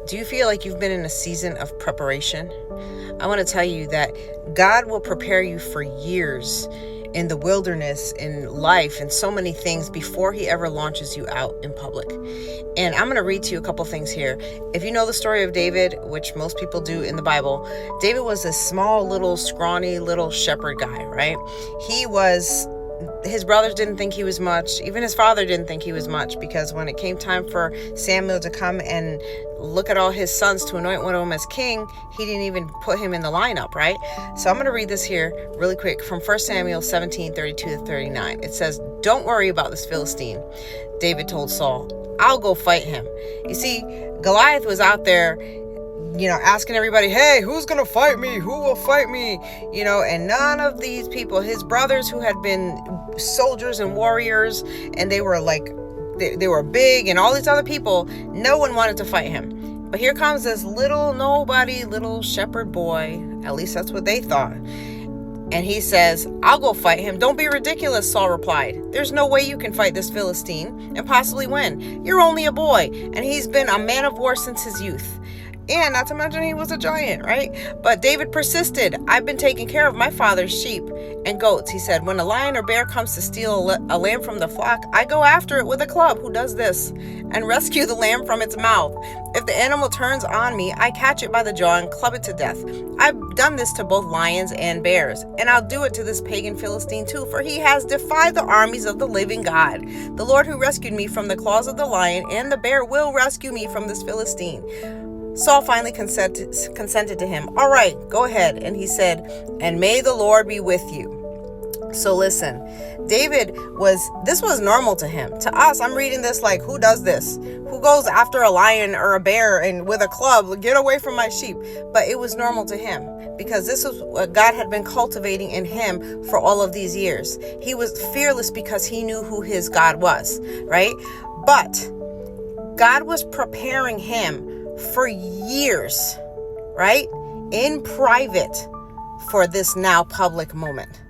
Do you feel like you've been in a season of preparation? I want to tell you that God will prepare you for years in the wilderness, in life, and so many things before he ever launches you out in public. And I'm going to read to you a couple things here. If you know the story of David, which most people do in the Bible, David was a small, little, scrawny, little shepherd guy, right? His brothers didn't think he was much. Even his father didn't think he was much, because when it came time for Samuel to come and look at all his sons to anoint one of them as king, he didn't even put him in the lineup, right? So I'm going to read this here really quick from 1 Samuel 17:32-39. It says, "Don't worry about this Philistine," David told Saul. "I'll go fight him." You see, Goliath was out there, asking everybody, "Hey, who's going to fight me? Who will fight me?" And none of these people, his brothers who had been soldiers and warriors, and they were they were big, and all these other people, no one wanted to fight him. But here comes this little nobody, little shepherd boy. At least that's what they thought. And he says, "I'll go fight him." "Don't be ridiculous," Saul replied. "There's no way you can fight this Philistine and possibly win. You're only a boy, and he's been a man of war since his youth. And not to mention he was a giant, right?" But David persisted. "I've been taking care of my father's sheep and goats," he said. "When a lion or bear comes to steal a lamb from the flock, I go after it with a club." Who does this? "And rescue the lamb from its mouth. If the animal turns on me, I catch it by the jaw and club it to death. I've done this to both lions and bears, and I'll do it to this pagan Philistine too, for he has defied the armies of the living God. The Lord who rescued me from the claws of the lion and the bear will rescue me from this Philistine." Saul finally consented to him. "All right, go ahead." And he said, "And may the Lord be with you." So listen, this was normal to him. To us, I'm reading this like, who does this? Who goes after a lion or a bear and with a club, "Get away from my sheep"? But it was normal to him, because this was what God had been cultivating in him for all of these years. He was fearless because he knew who his God was, right? But God was preparing him for years, right? In private, for this now public moment.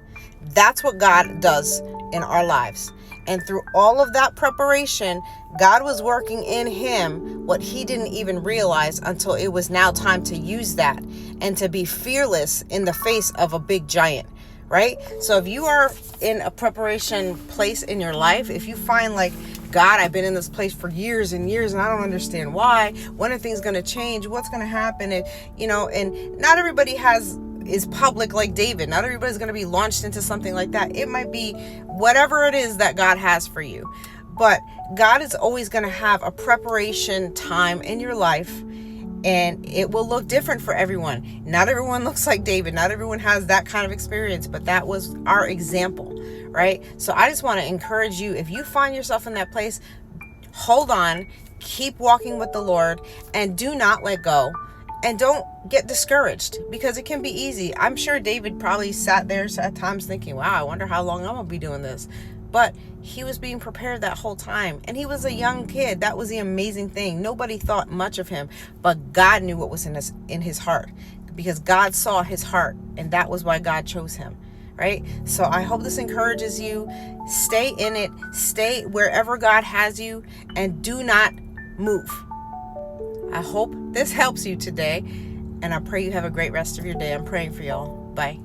That's what God does in our lives. And through all of that preparation, God was working in him what he didn't even realize until it was now time to use that and to be fearless in the face of a big giant, right? So if you are in a preparation place in your life, if you find like, "God, I've been in this place for years and years and I don't understand why. When are things going to change? What's going to happen?" And, and not everybody is public like David. Not everybody's going to be launched into something like that. It might be whatever it is that God has for you. But God is always going to have a preparation time in your life, and it will look different for everyone. Not everyone looks like David. Not everyone has that kind of experience, but that was our example, right? So I just want to encourage you, if you find yourself in that place, hold on, keep walking with the Lord, and do not let go. And don't get discouraged, because it can be easy. I'm sure David probably sat there at times thinking, "Wow, I wonder how long I'm going to be doing this." But he was being prepared that whole time. And he was a young kid. That was the amazing thing. Nobody thought much of him, but God knew what was in his heart, because God saw his heart, and that was why God chose him, right? So I hope this encourages you. Stay in it. Stay wherever God has you, and do not move. I hope this helps you today, and I pray you have a great rest of your day. I'm praying for y'all. Bye.